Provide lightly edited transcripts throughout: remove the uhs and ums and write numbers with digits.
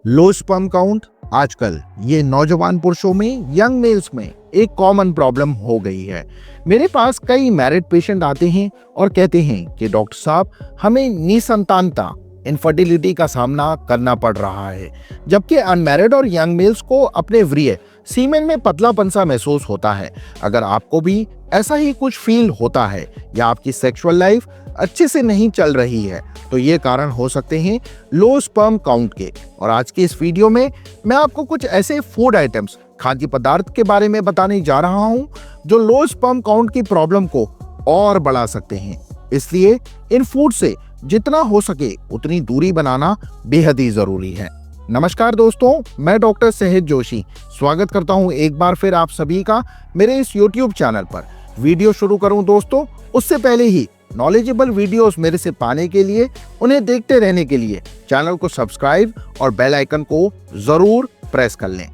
Low sperm count आजकल ये नौजवान पुरुषों में, यंग मेल्स में एक कॉमन प्रॉब्लम हो गई है। मेरे पास कई मैरिड पेशेंट आते हैं और कहते हैं कि डॉक्टर साहब, हमें निसंतानता इनफर्टिलिटी का सामना करना पड़ रहा है, जबकि अनमैरिड और यंग मेल्स को अपने व्रीय सीमेन में पतलापन सा महसूस होता है। अगर आपको भी ऐसा ही कुछ फील होता है या आपकी सेक्सुअल लाइफ अच्छे से नहीं चल रही है, तो ये कारण हो सकते हैं लो स्पर्म काउंट के। और आज की इस वीडियो में मैं आपको कुछ ऐसे फूड आइटम्स, खाद्य पदार्थ के बारे में बताने जा रहा हूं जो लो स्पर्म काउंट की प्रॉब्लम को और बढ़ा सकते हैं। इसलिए इन फूड से जितना हो सके उतनी दूरी बनाना बेहद ही जरूरी है। नमस्कार दोस्तों, मैं डॉक्टर सहज जोशी स्वागत करता हूं एक बार फिर आप सभी का मेरे इस YouTube चैनल पर। वीडियो शुरू करूं दोस्तों, उससे पहले ही नॉलेजेबल वीडियोस मेरे से पाने के लिए, उन्हें देखते रहने के लिए चैनल को सब्सक्राइब और बेल आइकन को जरूर प्रेस कर लें।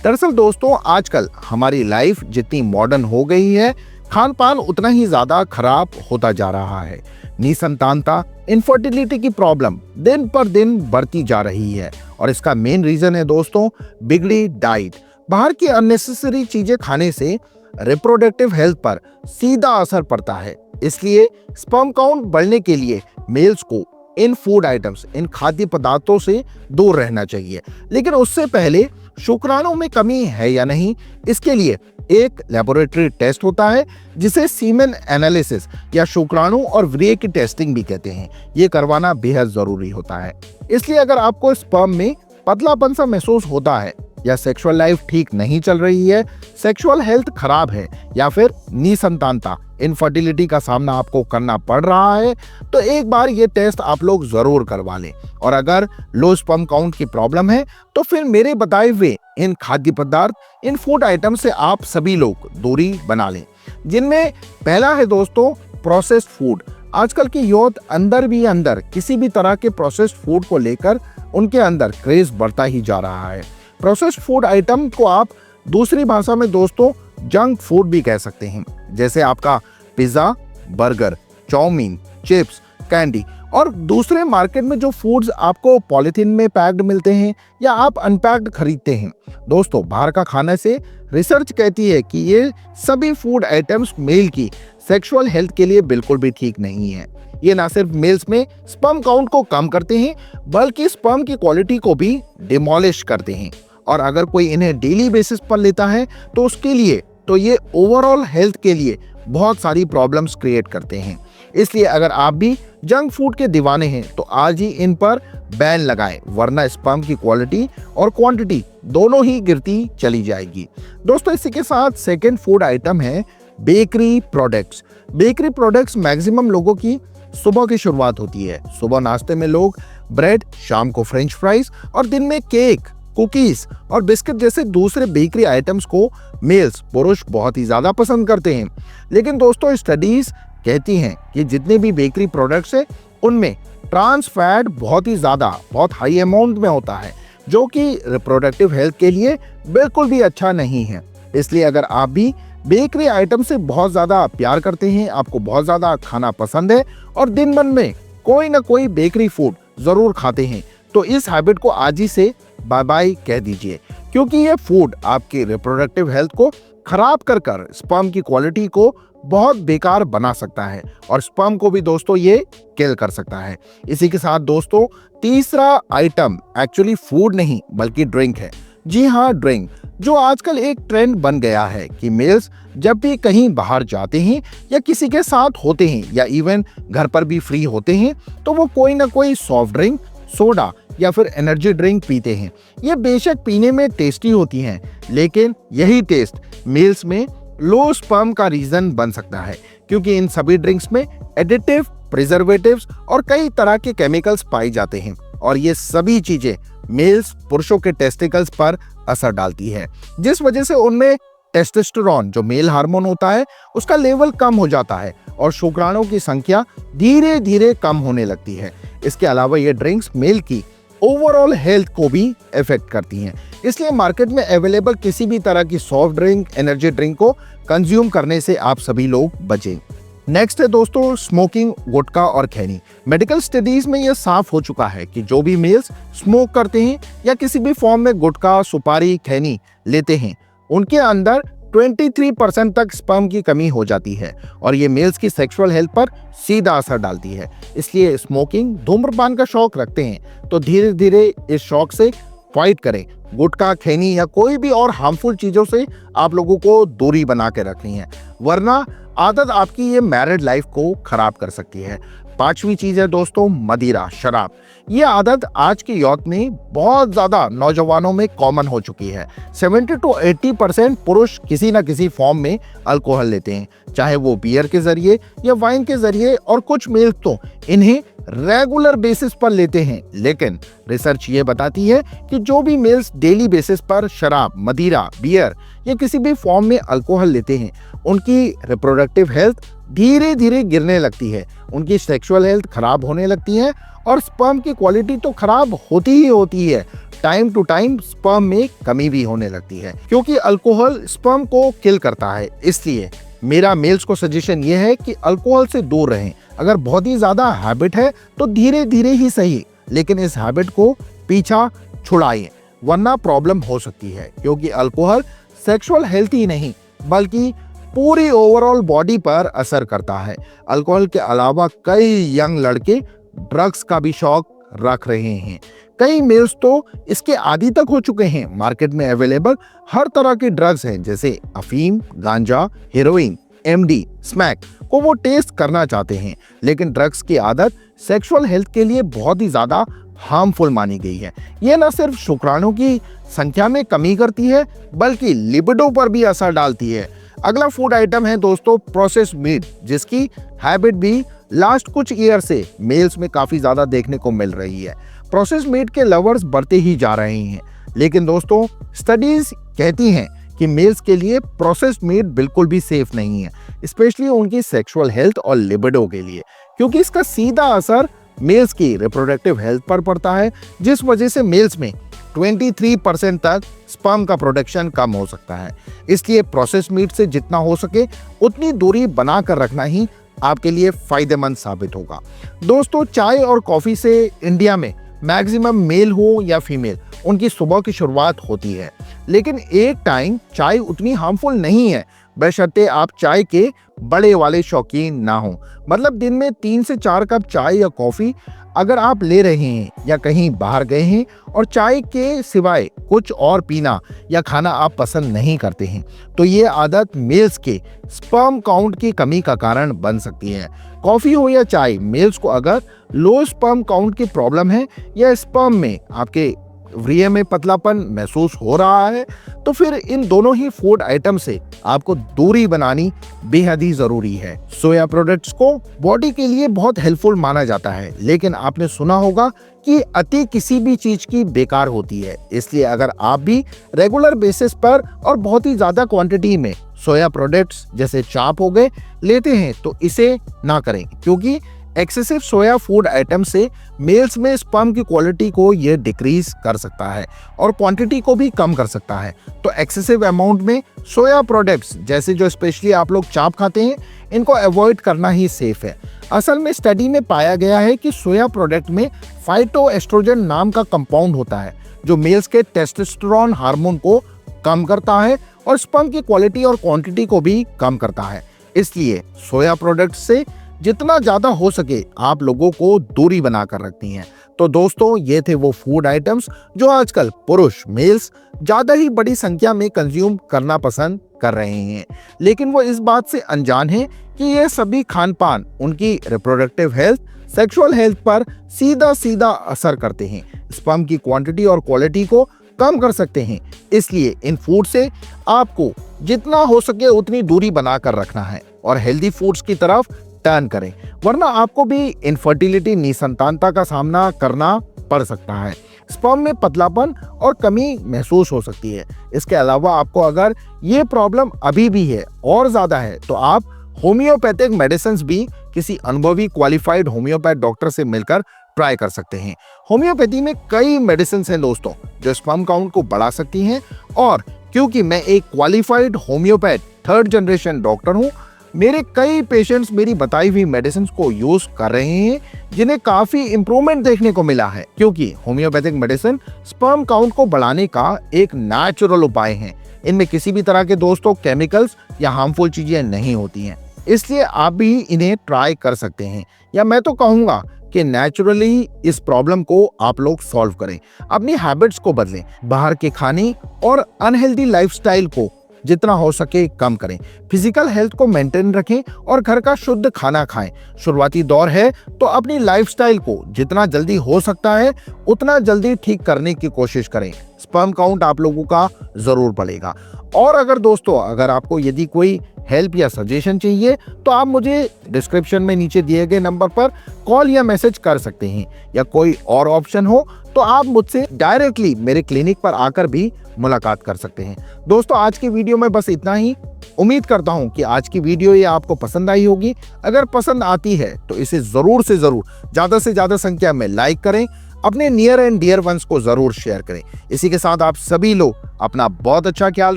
दरअसल दोस्तों, आजकल हमारी लाइफ जितनी मॉडर्न हो गई है, खान पान उतना ही ज्यादा खराब होता जा रहा है। निसंतानता, इनफर्टिलिटी की प्रॉब्लम दिन पर दिन बढ़ती जा रही है और इसका मेन रीजन है दोस्तों बिगड़ी डाइट। बाहर की अननेसेसरी चीजें खाने से रिप्रोडक्टिव हेल्थ पर सीधा असर पड़ता है। इसलिए स्पर्म काउंट बढ़ने के लिए मेल्स को इन फूड आइटम्स, इन खाद्य पदार्थों से दूर रहना चाहिए। लेकिन उससे पहले शुक्राणु में कमी है या नहीं, इसके लिए एक लेबोरेटरी टेस्ट होता है जिसे सीमेन एनालिसिस या शुक्राणु और व्रीय की टेस्टिंग भी कहते हैं। ये करवाना बेहद जरूरी होता है। इसलिए अगर आपको स्पर्म में पतलापन सा महसूस होता है या सेक्सुअल लाइफ ठीक नहीं चल रही है, सेक्सुअल हेल्थ खराब है या फिर निसंतानता, इनफर्टिलिटी का सामना आपको करना पड़ रहा है, तो एक बार ये टेस्ट आप लोग जरूर करवा लें। और अगर लो स्पर्म काउंट की प्रॉब्लम है तो फिर मेरे बताए हुए इन खाद्य पदार्थ, इन फूड आइटम से आप सभी लोग दूरी बना लें, जिनमें पहला है दोस्तों प्रोसेस्ड फूड। आजकल की यूथ अंदर किसी भी तरह के प्रोसेस्ड फूड को लेकर उनके अंदर क्रेज बढ़ता ही जा रहा है। प्रोसेस्ड फूड आइटम को आप दूसरी भाषा में दोस्तों जंक फूड भी कह सकते हैं, जैसे आपका pizza, burger, chow mein, chips, candy और दूसरे मार्केट में जो फूड्स आपको पॉलिथीन में पैक्ड मिलते हैं या आप अनपैक्ड खरीदते हैं। दोस्तों, बाहर का खाने से रिसर्च कहती है कि ये सभी फूड आइटम्स मेल की सेक्सुअल हेल्थ के लिए बिल्कुल भी ठीक नहीं है। ये ना सिर्फ मेल्स में स्पर्म काउंट को कम करते हैं, बल्कि स्पर्म की क्वालिटी को भी डिमोलिश करते हैं। और अगर कोई इन्हें डेली बेसिस पर लेता है तो उसके लिए तो ये ओवरऑल हेल्थ के लिए बहुत सारी प्रॉब्लम्स क्रिएट करते हैं। इसलिए अगर आप भी जंक फूड के दीवाने हैं तो आज ही इन पर बैन लगाएं, वरना स्पर्म की क्वालिटी और क्वांटिटी दोनों ही गिरती चली जाएगी। दोस्तों, इसी के साथ सेकंड फूड आइटम है bakery products. Bakery products maximum लोगों की सुबह की शुरुआत होती है। सुबह नाश्ते में लोग ब्रेड, शाम को फ्रेंच फ्राइज और दिन में केक, कुकीज और बिस्किट जैसे दूसरे बेकरी आइटम्स को मेल्स, पुरुष बहुत ही ज्यादा पसंद करते हैं। लेकिन दोस्तों, स्टडीज कहती हैं कि जितने भी बेकरी प्रोडक्ट्स हैं उनमें ट्रांस फैट बहुत हाई अमाउंट में होता है, जो कि रिप्रोडक्टिव हेल्थ के लिए बिल्कुल भी अच्छा नहीं है। इसलिए अगर आप भी बेकरी आइटम से बहुत ज्यादा प्यार करते हैं, आपको बहुत ज्यादा खाना पसंद है और दिन भर में कोई ना कोई बेकरी फूड जरूर खाते हैं, तो इस हैबिट को आज ही से बाय बाय कह दीजिए, क्योंकि ये फूड आपकी रिप्रोडक्टिव हेल्थ को खराब कर स्पर्म की क्वालिटी को बहुत बेकार बना सकता है और स्पर्म को भी दोस्तों ये किल कर सकता है। इसी के साथ दोस्तों, तीसरा आइटम एक्चुअली फूड नहीं बल्कि ड्रिंक है। जी हाँ, ड्रिंक, जो आजकल एक ट्रेंड बन गया है कि मेल्स जब भी कहीं बाहर जाते हैं या किसी के साथ होते हैं या इवन घर पर भी फ्री होते हैं, तो वो कोई ना कोई सॉफ्ट ड्रिंक, सोडा या फिर एनर्जी ड्रिंक पीते हैं। ये बेशक पीने में टेस्टी होती हैं, लेकिन यही टेस्ट मेल्स में लो स्पर्म का रीजन बन सकता है, क्योंकि इन सभी ड्रिंक्स में एडिटिव, प्रिजर्वेटिव्स और कई तरह के केमिकल्स पाए जाते हैं और ये सभी चीजें मेल्स, पुरुषों के टेस्टिकल्स पर असर डालती है, जिस वजह से उनमें टेस्टोस्टेरोन, जो मेल हार्मोन होता है, उसका लेवल कम हो जाता है और शुक्राणु की संख्या धीरे धीरे कम होने लगती है। इसके अलावा ये ड्रिंक्स मेल की ओवरऑल हेल्थ को भी इफेक्ट करती हैं। इसलिए मार्केट में अवेलेबल किसी भी तरह की सॉफ्ट ड्रिंक, एनर्जी ड्रिंक को कंज्यूम करने से आप सभी लोग बचें। नेक्स्ट है दोस्तों स्मोकिंग, गुटखा और खैनी। मेडिकल स्टडीज में यह साफ हो चुका है कि जो भी मेल्स स्मोक करते हैं या किसी भी फॉर्म में गुटखा, सुपारी, खैनी लेते हैं, उनके अंदर 23% तक स्पर्म की कमी हो जाती है और ये मेल्स की सेक्सुअल हेल्थ पर सीधा असर डालती है। इसलिए स्मोकिंग, धूम्रपान का शौक रखते हैं तो धीरे धीरे इस शौक से फाइट करें। गुटखा, खैनी या कोई भी और हार्मफुल चीजों से आप लोगों को दूरी बना के रखनी है, वरना आदत आपकी ये मैरिड लाइफ को खराब कर सकती है। पांचवी चीज है दोस्तों मदिरा, शराब। ये आदत आज के यूथ में बहुत ज्यादा नौजवानों में कॉमन हो चुकी है। 70 to 80% पुरुष किसी न किसी फॉर्म में अल्कोहल लेते हैं, चाहे वो बियर के जरिए या वाइन के जरिए, और कुछ मेल तो इन्हें रेगुलर बेसिस पर लेते हैं। लेकिन रिसर्च ये बताती है कि जो भी मेल्स डेली बेसिस पर शराब, मदिरा, बियर या किसी भी फॉर्म में अल्कोहल लेते हैं, उनकी रिप्रोडक्टिव हेल्थ धीरे धीरे गिरने लगती है, उनकी सेक्सुअल हेल्थ खराब होने लगती है और स्पर्म की क्वालिटी तो खराब होती ही होती है, टाइम टू टाइम स्पर्म में कमी भी होने लगती है, क्योंकि अल्कोहल स्पर्म को किल करता है। इसलिए मेरा मेल्स को सजेशन ये है कि अल्कोहल से दूर रहें। अगर बहुत ही ज्यादा हैबिट है तो धीरे धीरे ही सही, लेकिन इस हैबिट को पीछा छुड़ाइए, वरना प्रॉब्लम हो सकती है, क्योंकि अल्कोहल सेक्सुअल हेल्थ ही नहीं बल्कि पूरी ओवरऑल बॉडी पर असर करता है। अल्कोहल के अलावा कई यंग लड़के ड्रग्स का भी शौक रख रहे हैं। कई मेल्स तो इसके आदी तक हो चुके हैं। मार्केट में अवेलेबल हर तरह के ड्रग्स हैं, जैसे अफीम, गांजा, हेरोइन, एमडी, स्मैक को वो टेस्ट करना चाहते हैं, लेकिन ड्रग्स की आदत सेक्सुअल हेल्थ के लिए बहुत ही ज्यादा हार्मफुल मानी गई है। ये न सिर्फ शुक्राणु की संख्या में कमी करती है बल्कि लिबिडो पर भी असर डालती है। अगला फूड आइटम है दोस्तों प्रोसेस्ड मीट, जिसकी हैबिट भी लास्ट कुछ ईयर से मेल्स में काफी ज्यादा देखने को मिल रही है। प्रोसेस्ड मीट के लवर्स बढ़ते ही जा रहे हैं, लेकिन दोस्तों स्टडीज कहती हैं कि मेल्स के लिए प्रोसेस्ड मीट बिल्कुल भी सेफ नहीं है, स्पेशली उनकी सेक्सुअल हेल्थ और लिबिडो के लिए, क्योंकि इसका सीधा असर मेल्स की रिप्रोडक्टिव हेल्थ पर पड़ता है, जिस वजह से मेल्स में 23% तक स्पर्म का प्रोडक्शन कम हो सकता है। इसलिए प्रोसेस्ड मीट से जितना हो सके उतनी दूरी बनाकर रखना ही आपके लिए फायदेमंद साबित होगा। दोस्तों चाय और कॉफी से इंडिया में मैक्सिमम मेल हो या फीमेल, उनकी सुबह की शुरुआत होती है, लेकिन एक टाइम चाय उतनी हार्मफुल नहीं है, बशर्ते आप चाय के बड़े वाले शौकीन ना हो। मतलब दिन में 3 से 4 कप चाय या कॉफी अगर आप ले रहे हैं या कहीं बाहर गए हैं और चाय के सिवाय कुछ और पीना या खाना आप पसंद नहीं करते हैं, तो ये आदत मेल्स के स्पर्म काउंट की कमी का कारण बन सकती है। कॉफी हो या चाय, मेल्स को अगर लो स्पर्म काउंट की प्रॉब्लम है या स्पर्म में आपके व्रीय में पतलापन महसूस हो रहा है, तो फिर इन दोनों ही फूड आइटम से आपको दूरी बनानी बेहद ही जरूरी है। सोया प्रोडक्ट्स को बॉडी के लिए बहुत हेल्पफुल माना जाता है, लेकिन आपने सुना होगा कि अति किसी भी चीज की बेकार होती है। इसलिए अगर आप भी रेगुलर बेसिस पर और बहुत ही ज्यादा क्वांटिटी में सोया प्रोडक्ट्स जैसे चाप हो गए लेते हैं तो इसे ना करें, क्योंकि एक्सेसिव सोया फूड आइटम से मेल्स में स्पर्म की क्वालिटी को यह डिक्रीज कर सकता है और क्वांटिटी को भी कम कर सकता है। तो एक्सेसिव अमाउंट में सोया प्रोडक्ट्स जैसे जो स्पेशली आप लोग चाप खाते हैं, इनको अवॉइड करना ही सेफ है। असल में स्टडी में पाया गया है कि सोया प्रोडक्ट में फाइटोएस्ट्रोजन नाम का कंपाउंड होता है, जो मेल्स के टेस्टोस्टेरोन हार्मोन को कम करता है और स्पर्म की क्वालिटी और क्वांटिटी को भी कम करता है। इसलिए सोया प्रोडक्ट से जितना ज्यादा हो सके आप लोगों को दूरी बनाकर रखनी है। तो दोस्तों ये थे वो फूड आइटम्स जो आजकल पुरुष मेल्स ज्यादा ही बड़ी संख्या में कंज्यूम करना पसंद कर रहे हैं, लेकिन वो इस बात से अनजान हैं कि ये सभी खान पान उनकी रिप्रोडक्टिव हेल्थ, सेक्सुअल हेल्थ पर सीधा सीधा असर करते हैं, स्पर्म की क्वांटिटी और क्वालिटी को कम कर सकते हैं। इसलिए इन फूड से आपको जितना हो सके उतनी दूरी बनाकर रखना है और हेल्दी फूड्स की तरफ टर्न करें, वरना आपको भी इनफर्टिलिटी, निसंतानता का सामना करना पड़ सकता है। स्पर्म में पतलापन और कमी महसूस हो सकती है। इसके अलावा आपको अगर ये प्रॉब्लम अभी भी है और ज्यादा है तो आप होम्योपैथिक मेडिसिन भी किसी अनुभवी क्वालिफाइड होम्योपैथ डॉक्टर से मिलकर ट्राई कर सकते हैं। होम्योपैथी में कई मेडिसिन हैं दोस्तों जो स्पर्म काउंट को बढ़ा सकती हैं, और क्योंकि मैं एक qualified homeopath 3rd generation doctor हूं, मेरे कई पेशेंट्स मेरी बताई हुई मेडिसिन को यूज कर रहे हैं, जिन्हें काफी इंप्रूवमेंट देखने को मिला है, क्योंकि होम्योपैथिक मेडिसिन स्पर्म काउंट को बढ़ाने का एक नेचुरल उपाय है। इनमें किसी भी तरह के दोस्तों केमिकल्स या हार्मफुल चीजें नहीं होती हैं, इसलिए आप भी इन्हें ट्राई कर सकते हैं, या मैं तो कहूंगा कि नेचुरली इस प्रॉब्लम को आप लोग सॉल्व करें। अपनी हैबिट्स को बदलें, बाहर के खाने और अनहेल्दी लाइफस्टाइल को जितना हो सके कम करें, फिजिकल हेल्थ को मेंटेन रखें और घर का शुद्ध खाना खाएं। शुरुआती दौर है तो अपनी लाइफस्टाइल को जितना जल्दी हो सकता है उतना जल्दी ठीक करने की कोशिश करें। स्पर्म काउंट आप लोगों का जरूर बढ़ेगा। और अगर दोस्तों आपको यदि कोई हेल्प या सजेशन चाहिए तो आप मुझे डिस्क्रिप्शन में नीचे दिए गए नंबर पर कॉल या मैसेज कर सकते हैं, या कोई और ऑप्शन हो तो आप मुझसे डायरेक्टली मेरे क्लिनिक पर आकर भी मुलाकात कर सकते हैं। दोस्तों आज की वीडियो में बस इतना ही। उम्मीद करता हूं कि आज की वीडियो ये आपको पसंद आई होगी। अगर पसंद आती है तो इसे जरूर से जरूर ज्यादा से ज्यादा संख्या में लाइक करें, अपने नियर एंड डियर वंस को जरूर शेयर करें। इसी के साथ आप सभी लोग अपना बहुत अच्छा ख्याल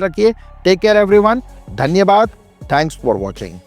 रखिए। Take care everyone. धन्यवाद। Thanks for watching.